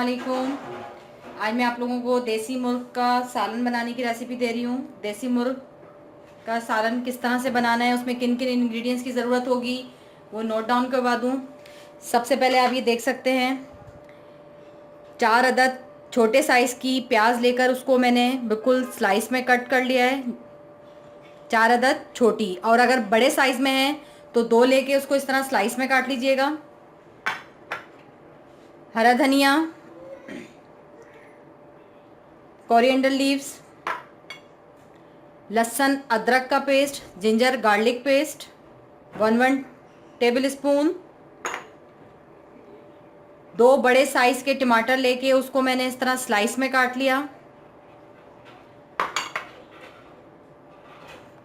वालेकुम। आज मैं आप लोगों को देसी मुर्ग का सालन बनाने की रेसिपी दे रही हूँ। देसी मुर्ग का सालन किस तरह से बनाना है, उसमें किन किन इंग्रेडिएंट्स की ज़रूरत होगी वो नोट डाउन करवा दूँ। सबसे पहले आप ये देख सकते हैं 4 अदद छोटे साइज़ की प्याज लेकर उसको मैंने बिल्कुल स्लाइस में कट कर लिया है। 4 अदद छोटी, और अगर बड़े साइज़ में है तो 2 लेके उसको इस तरह स्लाइस में काट लीजिएगा। हरा धनिया, कोरिएंडर लीव्स, लहसुन अदरक का paste, ginger garlic paste 1 table spoon. 2 बड़े साइज़ के टमाटर लेके उसको मैंने इस तरह स्लाइस में काट लिया।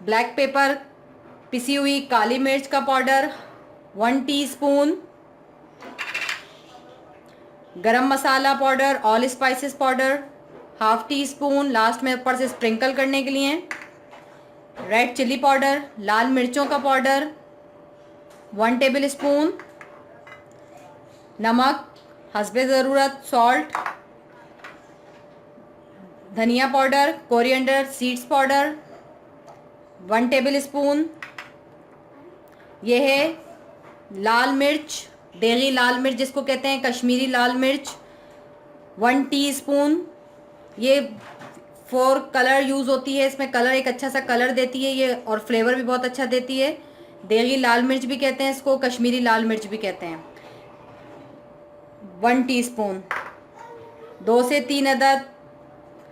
ब्लैक पेपर, पिसी हुई काली मिर्च का powder 1 teaspoon. Garam masala powder, all spices powder 1/2 teaspoon, last में ऊपर से स्प्रिंकल करने के लिए। रेड चिली पाउडर, लाल मिर्चों का पाउडर 1 टेबल स्पून। नमक हस्बे ज़रूरत, सॉल्ट। धनिया powder, coriander seeds powder 1 table spoon. यह है लाल मिर्च, देगी लाल मिर्च जिसको कहते हैं, कश्मीरी लाल मिर्च 1 टीस्पून। ये फॉर कलर यूज़ होती है, इसमें कलर एक अच्छा सा कलर देती है ये, और फ्लेवर भी बहुत अच्छा देती है। देगी लाल मिर्च भी कहते हैं इसको, कश्मीरी लाल मिर्च भी कहते हैं। 1 टीस्पून। 2 से 3 अदद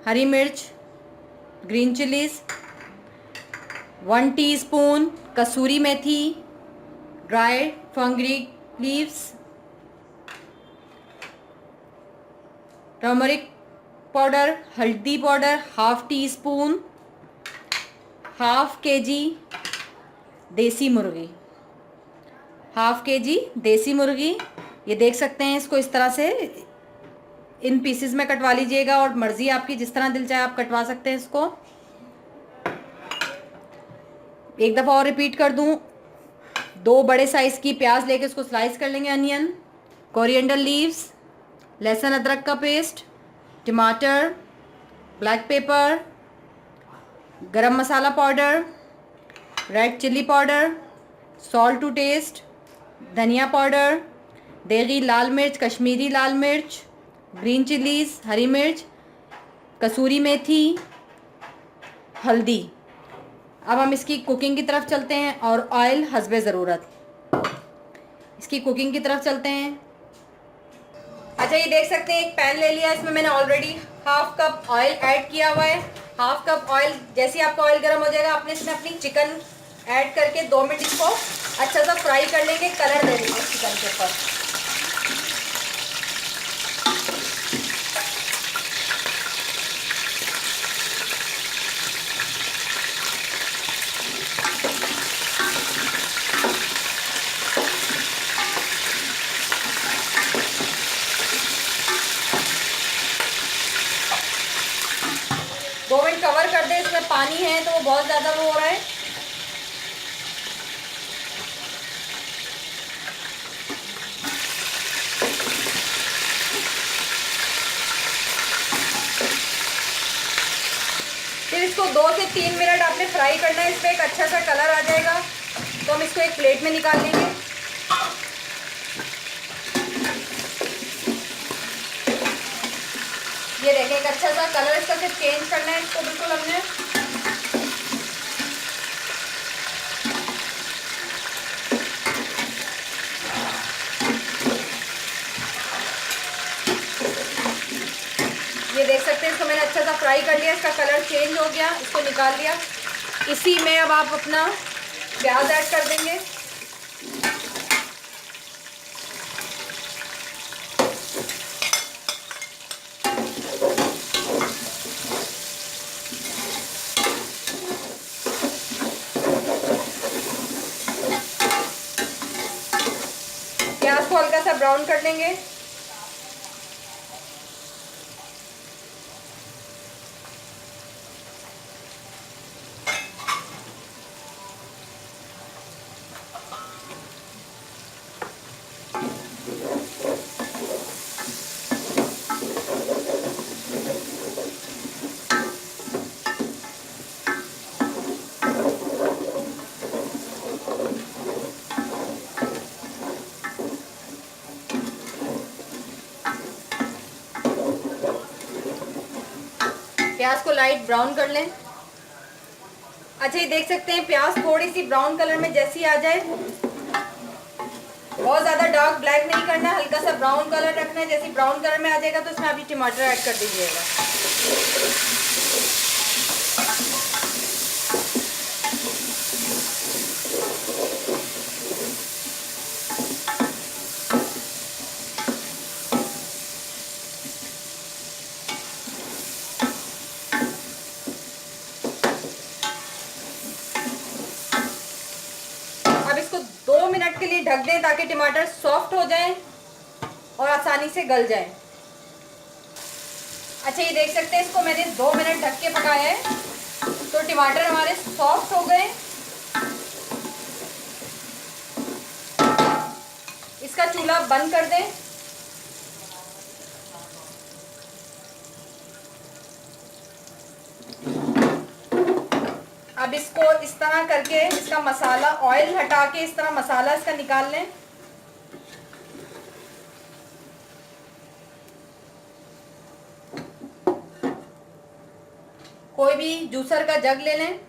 हरी मिर्च, ग्रीन चिलीज। 1 टीस्पून कसूरी मेथी, ड्राई फंगरी लीव्स। टर्मरिक पाउडर, हल्दी पाउडर 1/2 टीस्पून। 1/2 केजी देसी मुर्गी, 1/2 केजी देसी मुर्गी। ये देख सकते हैं, इसको इस तरह से इन पीसेस में कटवा लीजिएगा, और मर्ज़ी आपकी, जिस तरह दिल चाहे आप कटवा सकते हैं इसको। एक दफ़ा और रिपीट कर दूं, 2 बड़े साइज़ की प्याज लेके उसको स्लाइस कर लेंगे। अनियन, कोरिएंडर लीव्स, लहसुन अदरक का पेस्ट, टमाटर, black pepper, garam masala powder, red chilli powder, salt to taste, धनिया पाउडर, देगी लाल मिर्च, कश्मीरी लाल मिर्च, ग्रीन चिलीज, हरी मिर्च, कसूरी मेथी, हल्दी। अब हम इसकी कुकिंग की तरफ चलते हैं, और ऑयल हस्बे ज़रूरत। इसकी कुकिंग की तरफ चलते हैं। अच्छा, ये देख सकते हैं एक पैन ले लिया, इसमें मैंने ऑलरेडी 1/2 कप ऑयल ऐड किया हुआ है। 1/2 कप ऑयल, जैसे ही आपका ऑयल गर्म हो जाएगा, आपने इसमें अपनी चिकन ऐड करके 2 मिनट इसको अच्छा सा फ्राई कर लेंगे, कलर दे देंगे चिकन के ऊपर। दो मिनट कवर कर दे, इसमें पानी है तो वो बहुत ज़्यादा वो हो रहा है। फिर इसको 2 से 3 मिनट आपने फ्राई करना है, इसमें एक अच्छा सा कलर आ जाएगा तो हम इसको एक प्लेट में निकाल लेंगे। ये देखें, एक अच्छा सा कलर इसका सिर्फ चेंज करना है इसको, बिल्कुल हमने। ये देख सकते हैं, इसको मैंने अच्छा सा फ्राई कर लिया, इसका कलर चेंज हो गया, इसको निकाल लिया। इसी में अब आप अपना प्याज ऐड कर देंगे। प्याज को हल्का सा ब्राउन कर लेंगे। प्याज को लाइट ब्राउन कर लें। अच्छा, ये देख सकते हैं प्याज थोड़ी सी ब्राउन कलर में जैसी आ जाए, बहुत ज़्यादा डार्क ब्लैक नहीं करना, हल्का सा ब्राउन कलर रखना है। जैसे ब्राउन कलर में आ जाएगा तो इसमें अभी टमाटर ऐड कर दीजिएगा। अब इसको 2 मिनट के लिए ढक दें ताकि टमाटर सॉफ्ट हो जाए और आसानी से गल जाए। अच्छा, ये देख सकते हैं इसको मैंने 2 मिनट ढक के पकाया है तो टमाटर हमारे सॉफ्ट हो गए। इसका चूल्हा बंद कर दें। अब इसको इस तरह करके इसका मसाला, ऑयल हटा के इस तरह मसाला इसका निकाल लें। कोई भी जूसर का जग ले लें।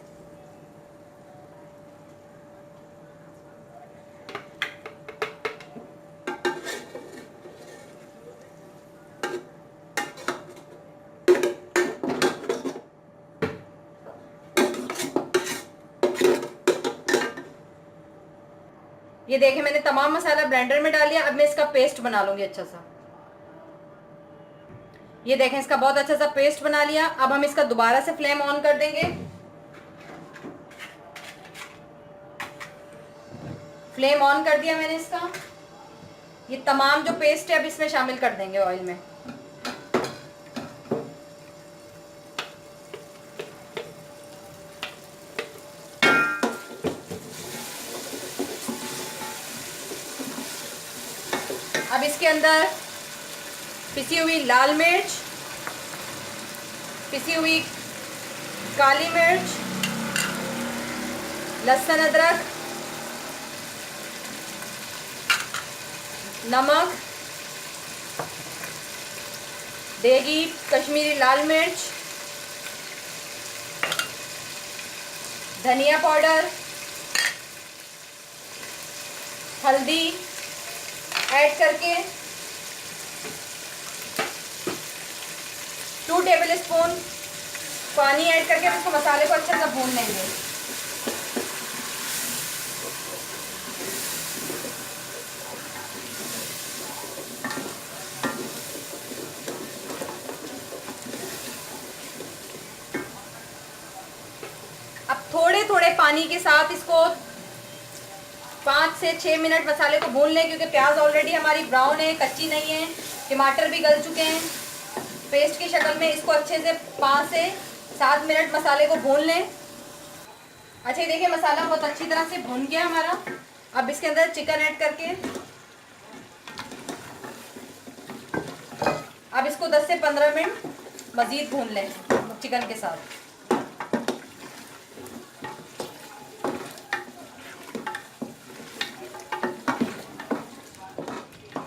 ये देखें मैंने तमाम मसाला ब्लेंडर में डाल लिया। अब मैं इसका पेस्ट बना लूंगी अच्छा सा। ये देखें इसका बहुत अच्छा सा पेस्ट बना लिया। अब हम इसका दोबारा से फ्लेम ऑन कर देंगे। फ्लेम ऑन कर दिया मैंने इसका। ये तमाम जो पेस्ट है अब इसमें शामिल कर देंगे ऑयल में। अब इसके अंदर पिसी हुई लाल मिर्च, पिसी हुई काली मिर्च, लहसुन अदरक, नमक, देगी कश्मीरी लाल मिर्च, धनिया पाउडर, हल्दी ऐड करके 2 टेबल स्पून पानी ऐड करके इसको मसाले को अच्छे से भून लेंगे। अब थोड़े थोड़े पानी के साथ इसको 5 से 6 मिनट मसाले को भून लें, क्योंकि प्याज ऑलरेडी हमारी ब्राउन है, कच्ची नहीं है। टमाटर भी गल चुके हैं पेस्ट की शक्ल में। इसको अच्छे से 5 से 7 मिनट मसाले को भून लें। अच्छा, ये देखिए मसाला बहुत अच्छी तरह से भून गया हमारा। अब इसके अंदर चिकन ऐड करके अब इसको 10 से 15 मिनट मज़ीद भून लें चिकन के साथ।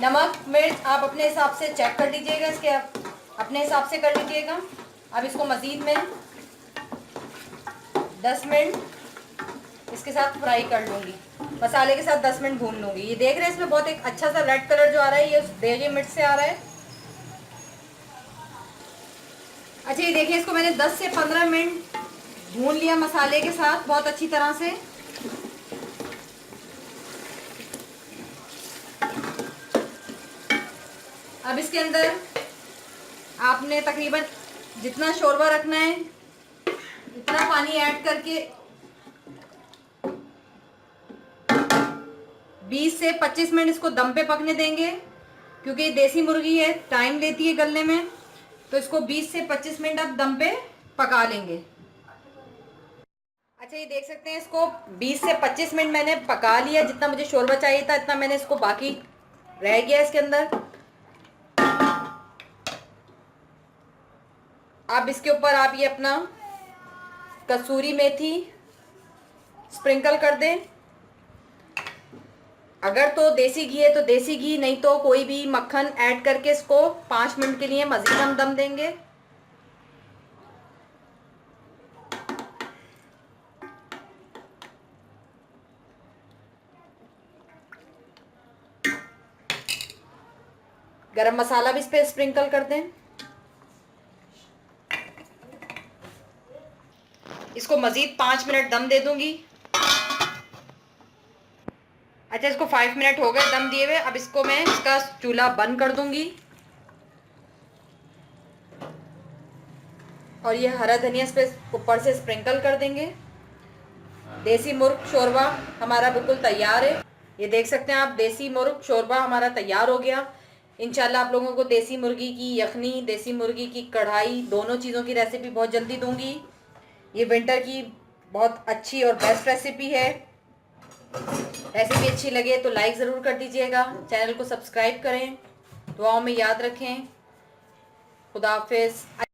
नमक मिर्च आप अपने हिसाब से चेक कर लीजिएगा, इसके अपने हिसाब से कर लीजिएगा। अब इसको मज़ीद में 10 मिनट इसके साथ फ्राई कर लूँगी, मसाले के साथ 10 मिनट भून लूँगी। ये देख रहे हैं इसमें बहुत एक अच्छा सा रेड कलर जो आ रहा है, ये उस देगी मिर्च से आ रहा है। अच्छा, ये देखिए इसको मैंने 10 से 15 मिनट भून लिया मसाले के साथ बहुत अच्छी तरह से। अब इसके अंदर आपने तकरीबन जितना शोरबा रखना है इतना पानी ऐड करके 20 से 25 मिनट इसको दम पे पकने देंगे, क्योंकि ये देसी मुर्गी है, टाइम लेती है गलने में। तो इसको 20 से 25 मिनट आप दम पे पका लेंगे। अच्छा, ये देख सकते हैं इसको 20 से 25 मिनट मैंने पका लिया। जितना मुझे शोरबा चाहिए था इतना मैंने इसको, बाकी रह गया इसके अंदर। अब इसके ऊपर आप ये अपना कसूरी मेथी स्प्रिंकल कर दें। अगर तो देसी घी है तो देसी घी, नहीं तो कोई भी मक्खन ऐड करके इसको 5 मिनट के लिए मज़ीद हम दम देंगे। गरम मसाला भी इस पे स्प्रिंकल कर दें। इसको मजीद 5 मिनट दम दे दूंगी। अच्छा, इसको 5 मिनट हो गए दम दिए हुए। अब इसको मैं इसका चूल्हा बंद कर दूंगी और ये हरा धनिया इस पे ऊपर से स्प्रिंकल कर देंगे। देसी मुर्ग शोरबा हमारा बिल्कुल तैयार है। ये देख सकते हैं आप, देसी मुर्ग शोरबा हमारा तैयार हो गया। इंशाल्लाह आप लोगों को देसी मुर्गी की यखनी, देसी मुर्गी की कढ़ाई, दोनों चीज़ों की रेसिपी बहुत जल्दी दूंगी। ये विंटर की बहुत अच्छी और बेस्ट रेसिपी है। रेसिपी अच्छी लगे तो लाइक ज़रूर कर दीजिएगा, चैनल को सब्सक्राइब करें, दुआओं में याद रखें। खुदा हाफिज़।